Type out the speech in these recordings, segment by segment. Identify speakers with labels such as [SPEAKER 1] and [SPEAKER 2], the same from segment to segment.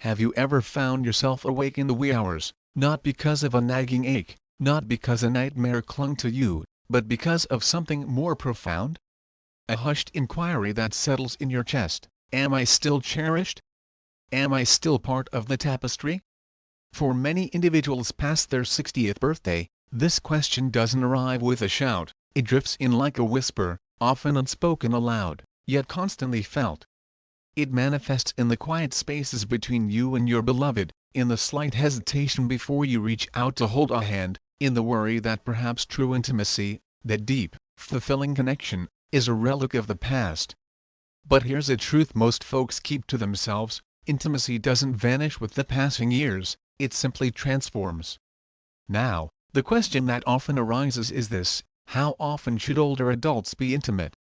[SPEAKER 1] Have you ever found yourself awake in the wee hours, not because of a nagging ache, not because a nightmare clung to you, but because of something more profound? A hushed inquiry that settles in your chest: am I still cherished? Am I still part of the tapestry? For many individuals past their 60th birthday, this question doesn't arrive with a shout, it drifts in like a whisper, often unspoken aloud, yet constantly felt. It manifests in the quiet spaces between you and your beloved, in the slight hesitation before you reach out to hold a hand, in the worry that perhaps true intimacy, that deep, fulfilling connection, is a relic of the past. But here's a truth most folks keep to themselves: intimacy doesn't vanish with the passing years, it simply transforms. Now, the question that often arises is this: how often should older adults be intimate?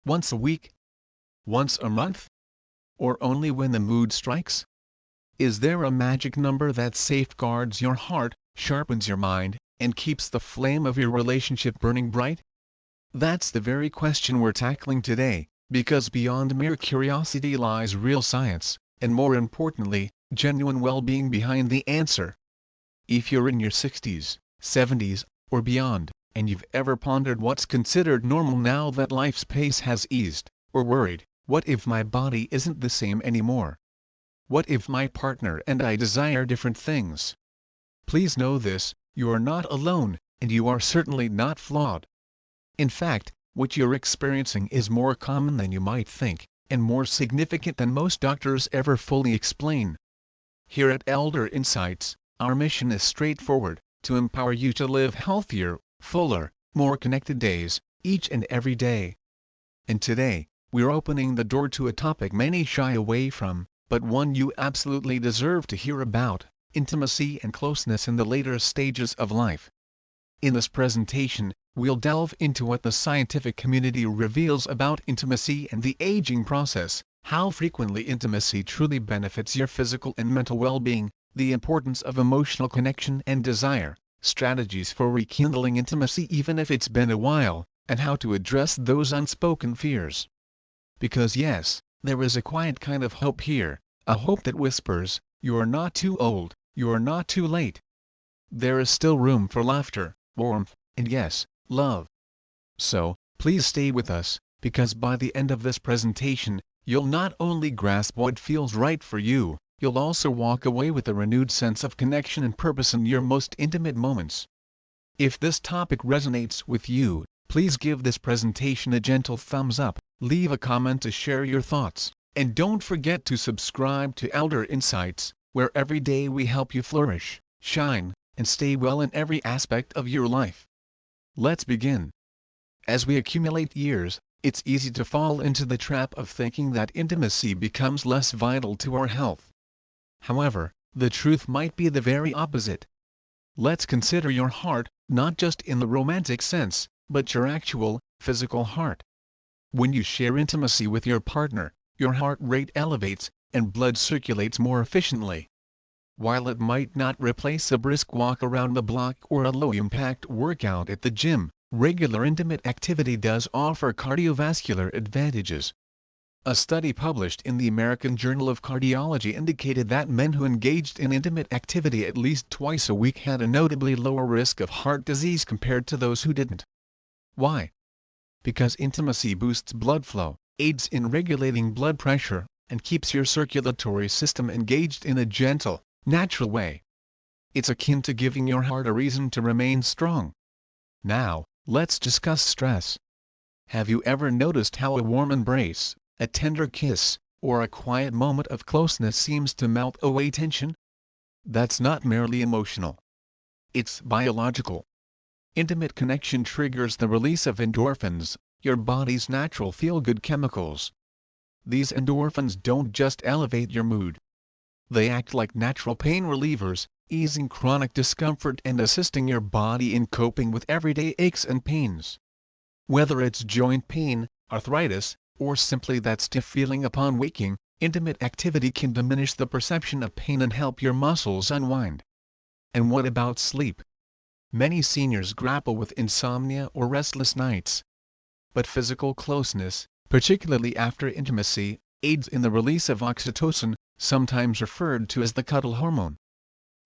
[SPEAKER 1] Once a week? Once a month? Or only when the mood strikes? Is there a magic number that safeguards your heart, sharpens your mind, and keeps the flame of your relationship burning bright? That's the very question we're tackling today, because beyond mere curiosity lies real science, and more importantly, genuine well-being behind the answer. If you're in your 60s, 70s, or beyond, and you've ever pondered what's considered normal now that life's pace has eased, or worried, what if my body isn't the same anymore? What if my partner and I desire different things? Please know this: you are not alone, and you are certainly not flawed. In fact, what you're experiencing is more common than you might think, and more significant than most doctors ever fully explain. Here at Elder Insights, our mission is straightforward: to empower you to live healthier, fuller, more connected days, each and every day. And today, we're opening the door to a topic many shy away from, but one you absolutely deserve to hear about: intimacy and closeness in the later stages of life. In this presentation, we'll delve into what the scientific community reveals about intimacy and the aging process, how frequently intimacy truly benefits your physical and mental well-being, the importance of emotional connection and desire, strategies for rekindling intimacy even if it's been a while, and how to address those unspoken fears. Because yes, there is a quiet kind of hope here, a hope that whispers, you're not too old, you're not too late. There is still room for laughter, warmth, and yes, love. So, please stay with us, because by the end of this presentation, you'll not only grasp what feels right for you, you'll also walk away with a renewed sense of connection and purpose in your most intimate moments. If this topic resonates with you, please give this presentation a gentle thumbs up, leave a comment to share your thoughts, and don't forget to subscribe to Elder Insights, where every day we help you flourish, shine, and stay well in every aspect of your life. Let's begin. As we accumulate years, it's easy to fall into the trap of thinking that intimacy becomes less vital to our health. However, the truth might be the very opposite. Let's consider your heart, not just in the romantic sense, but your actual, physical heart. When you share intimacy with your partner, your heart rate elevates, and blood circulates more efficiently. While it might not replace a brisk walk around the block or a low-impact workout at the gym, regular intimate activity does offer cardiovascular advantages. A study published in the American Journal of Cardiology indicated that men who engaged in intimate activity at least twice a week had a notably lower risk of heart disease compared to those who didn't. Why? Because intimacy boosts blood flow, aids in regulating blood pressure, and keeps your circulatory system engaged in a gentle, natural way. It's akin to giving your heart a reason to remain strong. Now, let's discuss stress. Have you ever noticed how a warm embrace, a tender kiss, or a quiet moment of closeness seems to melt away tension? That's not merely emotional. It's biological. Intimate connection triggers the release of endorphins, your body's natural feel-good chemicals. These endorphins don't just elevate your mood. They act like natural pain relievers, easing chronic discomfort and assisting your body in coping with everyday aches and pains. Whether it's joint pain, arthritis, or simply that stiff feeling upon waking, intimate activity can diminish the perception of pain and help your muscles unwind. And what about sleep? Many seniors grapple with insomnia or restless nights. But physical closeness, particularly after intimacy, aids in the release of oxytocin, sometimes referred to as the cuddle hormone.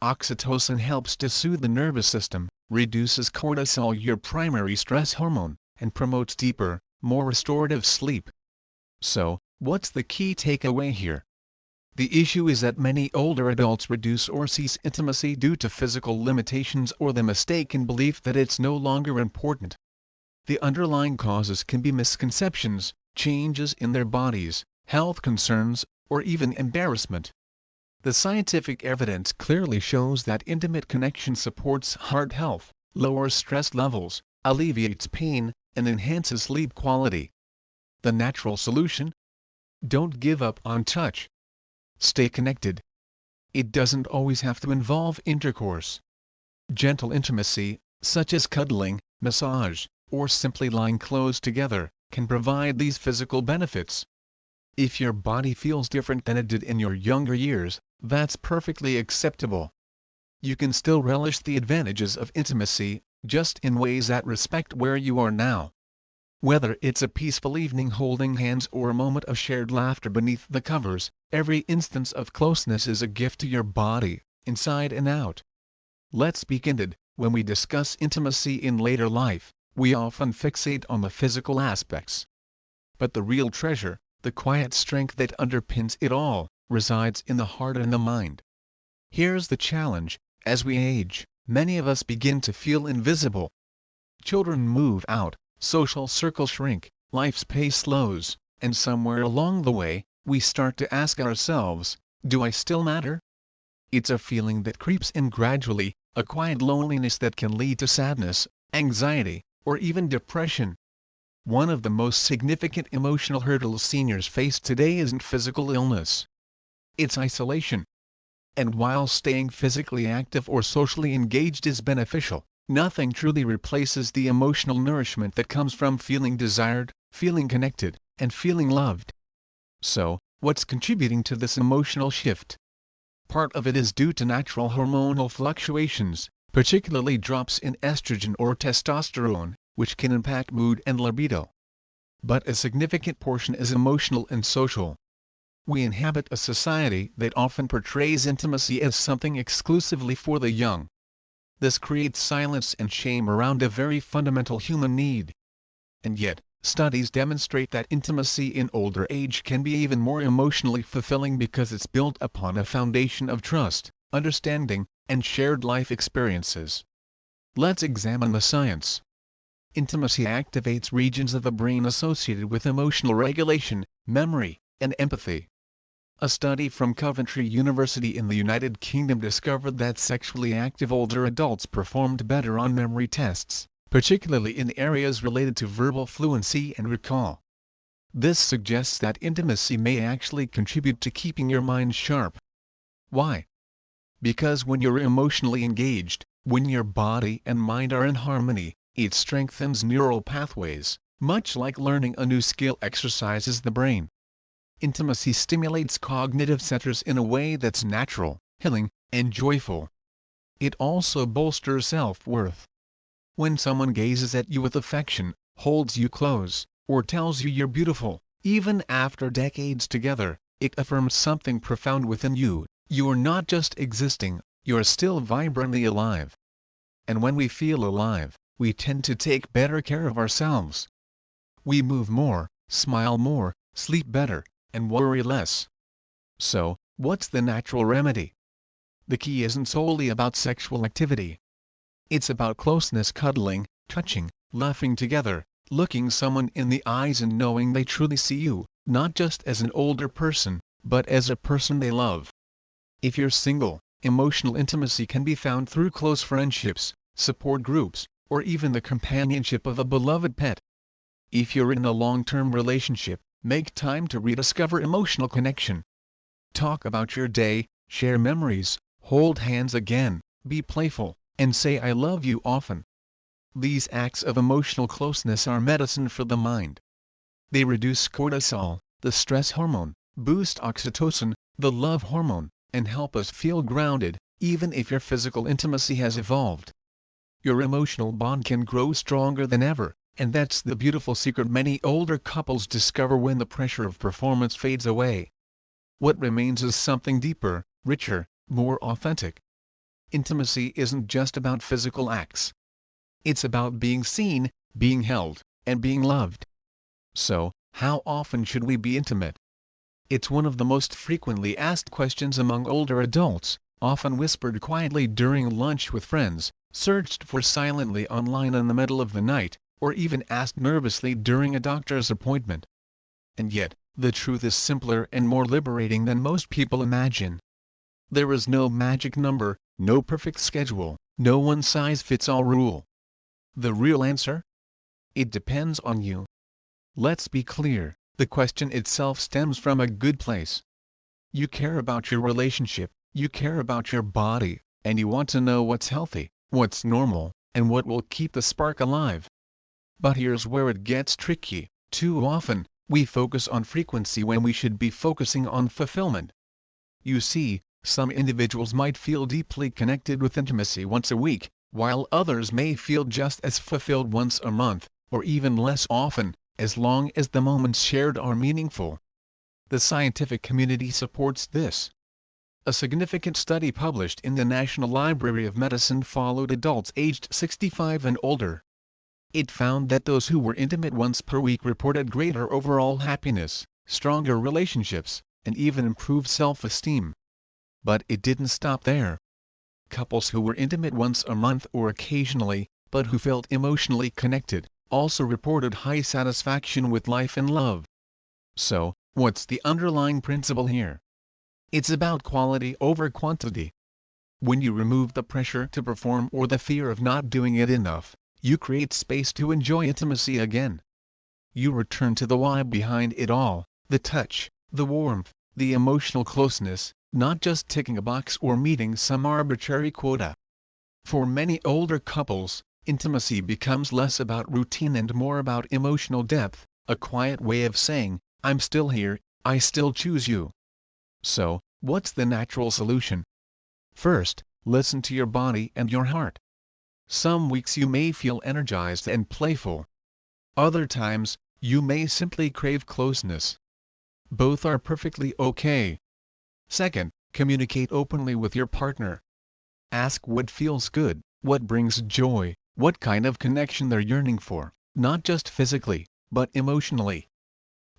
[SPEAKER 1] Oxytocin helps to soothe the nervous system, reduces cortisol, your primary stress hormone, and promotes deeper, more restorative sleep. So, what's the key takeaway here? The issue is that many older adults reduce or cease intimacy due to physical limitations or the mistaken belief that it's no longer important. The underlying causes can be misconceptions, changes in their bodies, health concerns, or even embarrassment. The scientific evidence clearly shows that intimate connection supports heart health, lowers stress levels, alleviates pain, and enhances sleep quality. The natural solution? Don't give up on touch. Stay connected. It doesn't always have to involve intercourse. Gentle intimacy, such as cuddling, massage, or simply lying close together, can provide these physical benefits. If your body feels different than it did in your younger years, that's perfectly acceptable. You can still relish the advantages of intimacy, just in ways that respect where you are now. Whether it's a peaceful evening holding hands or a moment of shared laughter beneath the covers, every instance of closeness is a gift to your body, inside and out. Let's be candid, when we discuss intimacy in later life, we often fixate on the physical aspects. But the real treasure, the quiet strength that underpins it all, resides in the heart and the mind. Here's the challenge: as we age, many of us begin to feel invisible. Children move out, social circles shrink, life's pace slows, and somewhere along the way, we start to ask ourselves, do I still matter? It's a feeling that creeps in gradually, a quiet loneliness that can lead to sadness, anxiety, or even depression. One of the most significant emotional hurdles seniors face today isn't physical illness. It's isolation. And while staying physically active or socially engaged is beneficial, nothing truly replaces the emotional nourishment that comes from feeling desired, feeling connected, and feeling loved. So, what's contributing to this emotional shift? Part of it is due to natural hormonal fluctuations, particularly drops in estrogen or testosterone, which can impact mood and libido. But a significant portion is emotional and social. We inhabit a society that often portrays intimacy as something exclusively for the young. This creates silence and shame around a very fundamental human need. And yet, studies demonstrate that intimacy in older age can be even more emotionally fulfilling because it's built upon a foundation of trust, understanding, and shared life experiences. Let's examine the science. Intimacy activates regions of the brain associated with emotional regulation, memory, and empathy. A study from Coventry University in the United Kingdom discovered that sexually active older adults performed better on memory tests, particularly in areas related to verbal fluency and recall. This suggests that intimacy may actually contribute to keeping your mind sharp. Why? Because when you're emotionally engaged, when your body and mind are in harmony, it strengthens neural pathways, much like learning a new skill exercises the brain. Intimacy stimulates cognitive centers in a way that's natural, healing, and joyful. It also bolsters self-worth. When someone gazes at you with affection, holds you close, or tells you you're beautiful, even after decades together, it affirms something profound within you. You're not just existing, you're still vibrantly alive. And when we feel alive, we tend to take better care of ourselves. We move more, smile more, sleep better, and worry less. So, what's the natural remedy? The key isn't solely about sexual activity. It's about closeness, cuddling, touching, laughing together, looking someone in the eyes and knowing they truly see you, not just as an older person, but as a person they love. If you're single, emotional intimacy can be found through close friendships, support groups, or even the companionship of a beloved pet. If you're in a long-term relationship, make time to rediscover emotional connection. Talk about your day, share memories, hold hands again, be playful, and say I love you often. These acts of emotional closeness are medicine for the mind. They reduce cortisol, the stress hormone, boost oxytocin, the love hormone, and help us feel grounded, even if your physical intimacy has evolved. Your emotional bond can grow stronger than ever, and that's the beautiful secret many older couples discover when the pressure of performance fades away. What remains is something deeper, richer, more authentic. Intimacy isn't just about physical acts. It's about being seen, being held, and being loved. So, how often should we be intimate? It's one of the most frequently asked questions among older adults, often whispered quietly during lunch with friends, searched for silently online in the middle of the night, or even asked nervously during a doctor's appointment. And yet, the truth is simpler and more liberating than most people imagine. There is no magic number, no perfect schedule, no one-size-fits-all rule. The real answer? It depends on you. Let's be clear, the question itself stems from a good place. You care about your relationship, you care about your body, and you want to know what's healthy, what's normal, and what will keep the spark alive. But here's where it gets tricky. Too often, we focus on frequency when we should be focusing on fulfillment. You see, some individuals might feel deeply connected with intimacy once a week, while others may feel just as fulfilled once a month, or even less often, as long as the moments shared are meaningful. The scientific community supports this. A significant study published in the National Library of Medicine followed adults aged 65 and older. It found that those who were intimate once per week reported greater overall happiness, stronger relationships, and even improved self-esteem. But it didn't stop there. Couples who were intimate once a month or occasionally, but who felt emotionally connected, also reported high satisfaction with life and love. So, what's the underlying principle here? It's about quality over quantity. When you remove the pressure to perform or the fear of not doing it enough, you create space to enjoy intimacy again. You return to the why behind it all, the touch, the warmth, the emotional closeness, not just ticking a box or meeting some arbitrary quota. For many older couples, intimacy becomes less about routine and more about emotional depth, a quiet way of saying, I'm still here, I still choose you. So, what's the natural solution? First, listen to your body and your heart. Some weeks you may feel energized and playful. Other times, you may simply crave closeness. Both are perfectly okay. Second, communicate openly with your partner. Ask what feels good, what brings joy, what kind of connection they're yearning for, not just physically, but emotionally.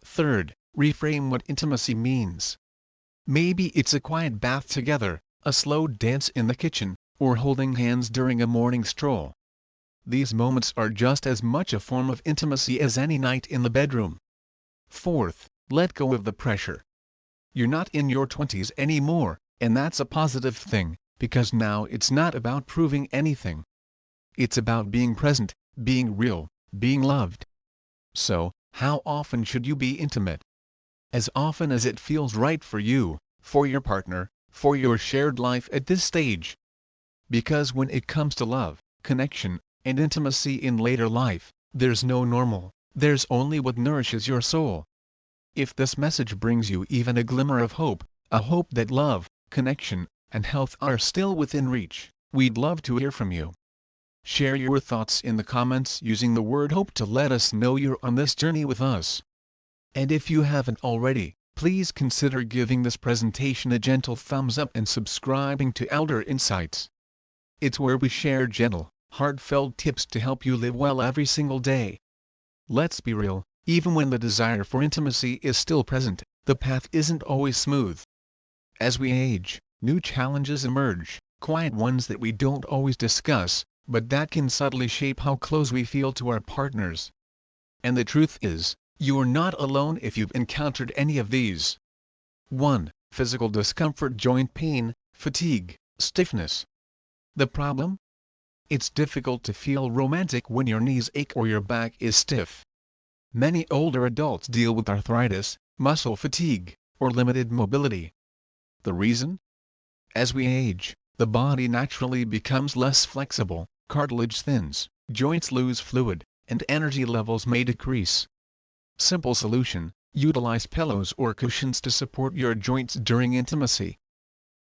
[SPEAKER 1] Third, reframe what intimacy means. Maybe it's a quiet bath together, a slow dance in the kitchen, or holding hands during a morning stroll. These moments are just as much a form of intimacy as any night in the bedroom. Fourth, let go of the pressure. You're not in your 20s anymore, and that's a positive thing, because now it's not about proving anything. It's about being present, being real, being loved. So, how often should you be intimate? As often as it feels right for you, for your partner, for your shared life at this stage. Because when it comes to love, connection, and intimacy in later life, there's no normal, there's only what nourishes your soul. If this message brings you even a glimmer of hope, a hope that love, connection, and health are still within reach, we'd love to hear from you. Share your thoughts in the comments using the word hope to let us know you're on this journey with us. And if you haven't already, please consider giving this presentation a gentle thumbs up and subscribing to Elder Insights. It's where we share gentle, heartfelt tips to help you live well every single day. Let's be real, even when the desire for intimacy is still present, the path isn't always smooth. As we age, new challenges emerge, quiet ones that we don't always discuss, but that can subtly shape how close we feel to our partners. And the truth is, you are not alone if you've encountered any of these. 1. Physical discomfort, joint pain, fatigue, stiffness. The problem? It's difficult to feel romantic when your knees ache or your back is stiff. Many older adults deal with arthritis, muscle fatigue, or limited mobility. The reason? As we age, the body naturally becomes less flexible, cartilage thins, joints lose fluid, and energy levels may decrease. Simple solution: utilize pillows or cushions to support your joints during intimacy.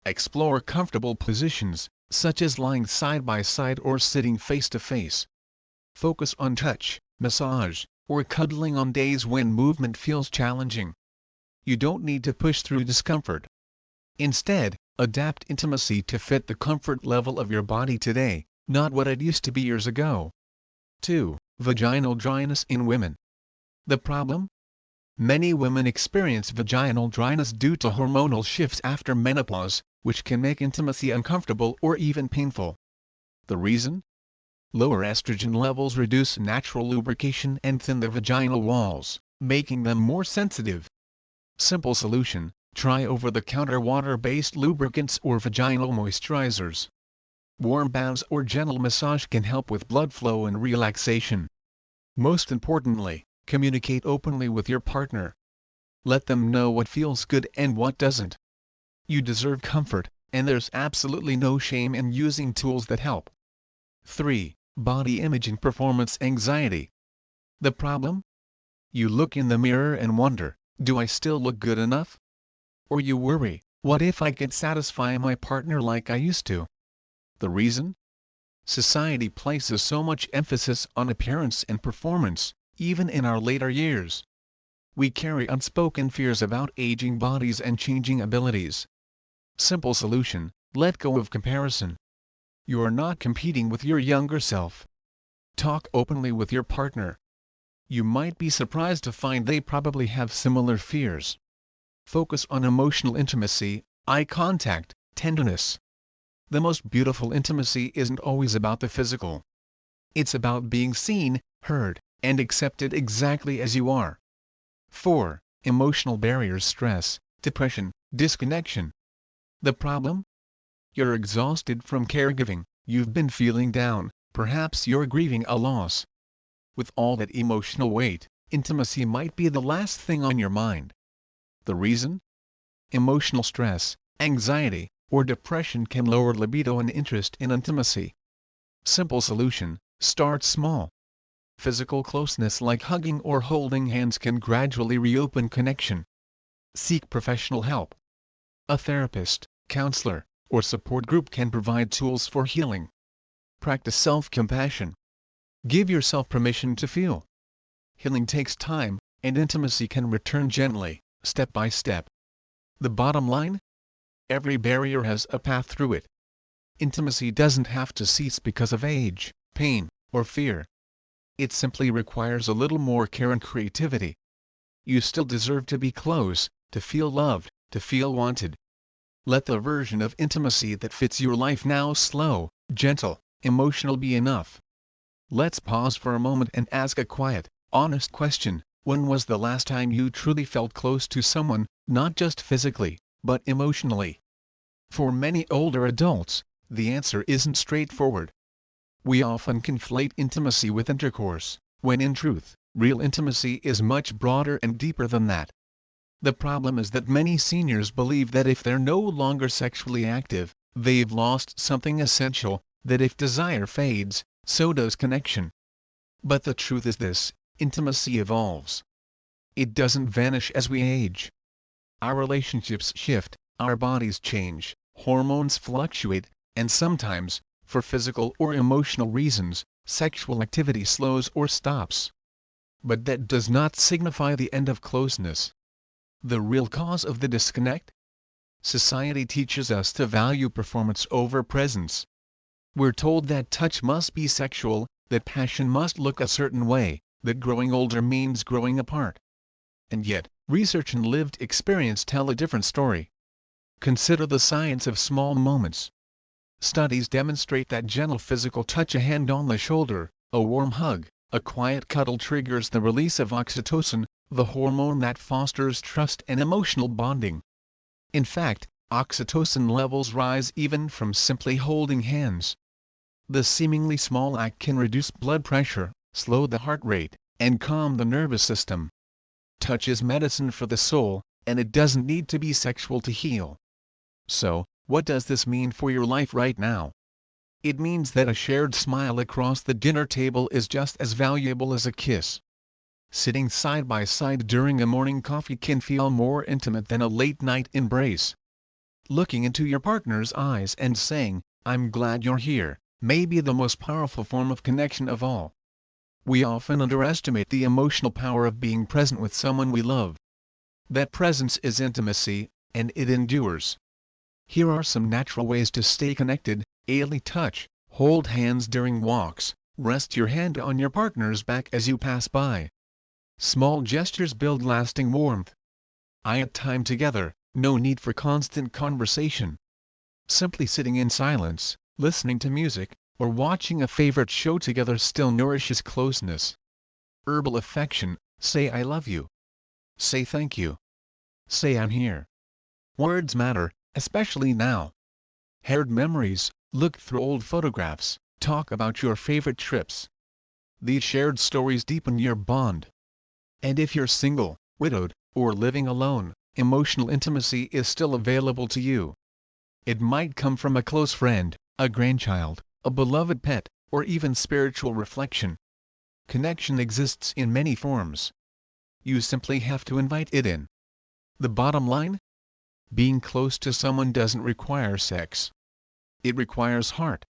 [SPEAKER 1] Explore comfortable positions, such as lying side by side or sitting face to face. Focus on touch, massage, or cuddling on days when movement feels challenging. You don't need to push through discomfort. Instead, adapt intimacy to fit the comfort level of your body today, not what it used to be years ago. 2. Vaginal dryness in women. The problem? Many women experience vaginal dryness due to hormonal shifts after menopause, which can make intimacy uncomfortable or even painful. The reason? Lower estrogen levels reduce natural lubrication and thin the vaginal walls, making them more sensitive. Simple solution: try over-the-counter water-based lubricants or vaginal moisturizers. Warm baths or gentle massage can help with blood flow and relaxation. Most importantly, communicate openly with your partner. Let them know what feels good and what doesn't. You deserve comfort, and there's absolutely no shame in using tools that help. 3. Body image and performance anxiety. The problem? You look in the mirror and wonder, do I still look good enough? Or you worry, what if I can't satisfy my partner like I used to? The reason? Society places so much emphasis on appearance and performance, even in our later years. We carry unspoken fears about aging bodies and changing abilities. Simple solution: let go of comparison. You are not competing with your younger self. Talk openly with your partner. You might be surprised to find they probably have similar fears. Focus on emotional intimacy, eye contact, tenderness. The most beautiful intimacy isn't always about the physical. It's about being seen, heard, and accepted exactly as you are. 4. Emotional barriers: stress, depression, disconnection. The problem? You're exhausted from caregiving, you've been feeling down, perhaps you're grieving a loss. With all that emotional weight, intimacy might be the last thing on your mind. The reason? Emotional stress, anxiety, or depression can lower libido and interest in intimacy. Simple solution: start small. Physical closeness like hugging or holding hands can gradually reopen connection. Seek professional help. A therapist, counselor, or support group can provide tools for healing. Practice self-compassion. Give yourself permission to feel. Healing takes time, and intimacy can return gently, step by step. The bottom line? Every barrier has a path through it. Intimacy doesn't have to cease because of age, pain, or fear. It simply requires a little more care and creativity. You still deserve to be close, to feel loved, to feel wanted. Let the version of intimacy that fits your life now, slow, gentle, emotional, be enough. Let's pause for a moment and ask a quiet, honest question: when was the last time you truly felt close to someone, not just physically, but emotionally? For many older adults, the answer isn't straightforward. We often conflate intimacy with intercourse, when in truth, real intimacy is much broader and deeper than that. The problem is that many seniors believe that if they're no longer sexually active, they've lost something essential, that if desire fades, so does connection. But the truth is this: intimacy evolves. It doesn't vanish as we age. Our relationships shift, our bodies change, hormones fluctuate, and sometimes, for physical or emotional reasons, sexual activity slows or stops. But that does not signify the end of closeness. The real cause of the disconnect? Society teaches us to value performance over presence. We're told that touch must be sexual, that passion must look a certain way, that growing older means growing apart. And yet, research and lived experience tell a different story. Consider the science of small moments. Studies demonstrate that gentle physical touch, a hand on the shoulder, a warm hug, a quiet cuddle, triggers the release of oxytocin, the hormone that fosters trust and emotional bonding. In fact, oxytocin levels rise even from simply holding hands. The seemingly small act can reduce blood pressure, slow the heart rate, and calm the nervous system. Touch is medicine for the soul, and it doesn't need to be sexual to heal. So, what does this mean for your life right now? It means that a shared smile across the dinner table is just as valuable as a kiss. Sitting side by side during a morning coffee can feel more intimate than a late-night embrace. Looking into your partner's eyes and saying, "I'm glad you're here," may be the most powerful form of connection of all. We often underestimate the emotional power of being present with someone we love. That presence is intimacy, and it endures. Here are some natural ways to stay connected: daily touch, hold hands during walks, rest your hand on your partner's back as you pass by. Small gestures build lasting warmth. Quiet time together, no need for constant conversation. Simply sitting in silence, listening to music, or watching a favorite show together still nourishes closeness. Verbal affection, say I love you. Say thank you. Say I'm here. Words matter, especially now. Shared memories, look through old photographs, talk about your favorite trips. These shared stories deepen your bond. And if you're single, widowed, or living alone, emotional intimacy is still available to you. It might come from a close friend, a grandchild, a beloved pet, or even spiritual reflection. Connection exists in many forms. You simply have to invite it in. The bottom line? Being close to someone doesn't require sex. It requires heart.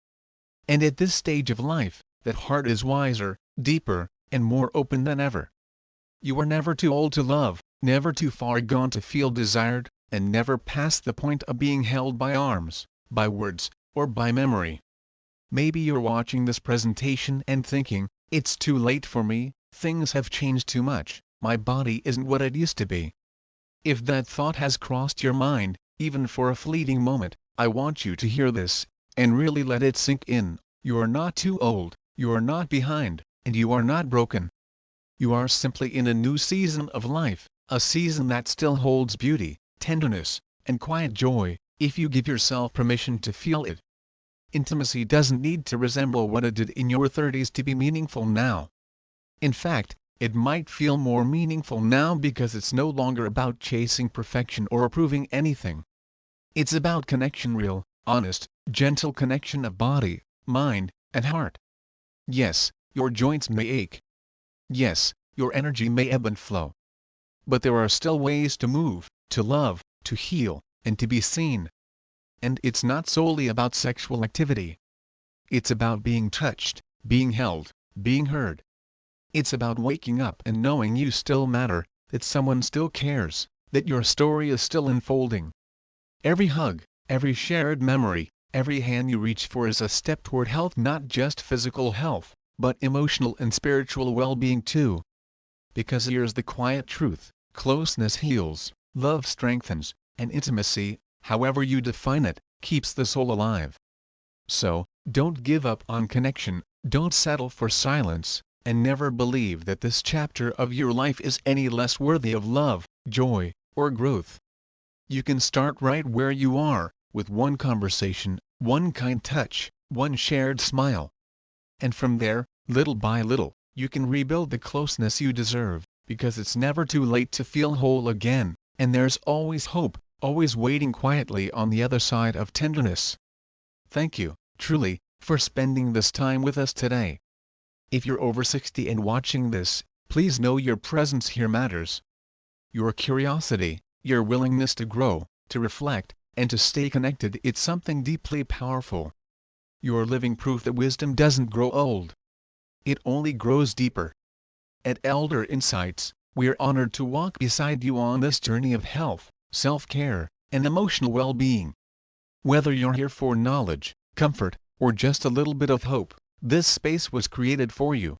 [SPEAKER 1] And at this stage of life, that heart is wiser, deeper, and more open than ever. You are never too old to love, never too far gone to feel desired, and never past the point of being held by arms, by words, or by memory. Maybe you're watching this presentation and thinking, it's too late for me, things have changed too much, my body isn't what it used to be. If that thought has crossed your mind, even for a fleeting moment, I want you to hear this, and really let it sink in. You are not too old, you are not behind, and you are not broken. You are simply in a new season of life, a season that still holds beauty, tenderness, and quiet joy, if you give yourself permission to feel it. Intimacy doesn't need to resemble what it did in your 30s to be meaningful now. In fact, it might feel more meaningful now because it's no longer about chasing perfection or proving anything. It's about connection, real, honest, gentle connection of body, mind, and heart. Yes, your joints may ache. Yes, your energy may ebb and flow. But there are still ways to move, to love, to heal, and to be seen. And it's not solely about sexual activity. It's about being touched, being held, being heard. It's about waking up and knowing you still matter, that someone still cares, that your story is still unfolding. Every hug, every shared memory, every hand you reach for is a step toward health, not just physical health, but emotional and spiritual well-being too. Because here's the quiet truth: closeness heals, love strengthens, and intimacy, however you define it, keeps the soul alive. So, don't give up on connection, don't settle for silence, and never believe that this chapter of your life is any less worthy of love, joy, or growth. You can start right where you are, with one conversation, one kind touch, one shared smile. And from there, little by little, you can rebuild the closeness you deserve, because it's never too late to feel whole again, and there's always hope, always waiting quietly on the other side of tenderness. Thank you, truly, for spending this time with us today. If you're over 60 and watching this, please know your presence here matters. Your curiosity, your willingness to grow, to reflect, and to stay connected, it's something deeply powerful. You're living proof that wisdom doesn't grow old. It only grows deeper. At Elder Insights, we're honored to walk beside you on this journey of health, self-care, and emotional well-being. Whether you're here for knowledge, comfort, or just a little bit of hope, this space was created for you.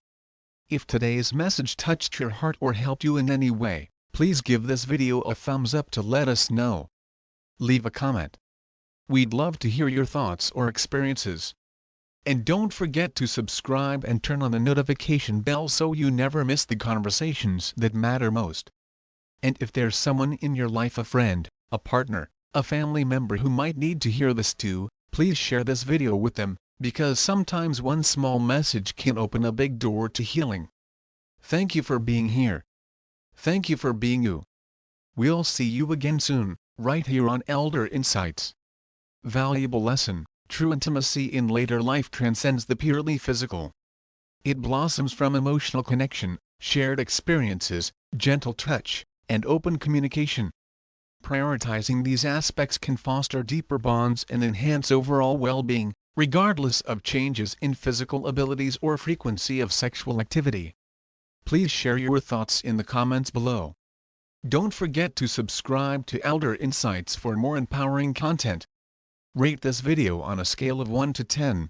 [SPEAKER 1] If today's message touched your heart or helped you in any way, please give this video a thumbs up to let us know. Leave a comment. We'd love to hear your thoughts or experiences. And don't forget to subscribe and turn on the notification bell so you never miss the conversations that matter most. And if there's someone in your life, a friend, a partner, a family member who might need to hear this too, please share this video with them, because sometimes one small message can open a big door to healing. Thank you for being here. Thank you for being you. We'll see you again soon, right here on Elder Insights. Valuable lesson: true intimacy in later life transcends the purely physical. It blossoms from emotional connection, shared experiences, gentle touch, and open communication. Prioritizing these aspects can foster deeper bonds and enhance overall well-being, regardless of changes in physical abilities or frequency of sexual activity. Please share your thoughts in the comments below. Don't forget to subscribe to Elder Insights for more empowering content. Rate this video on a scale of 1 to 10.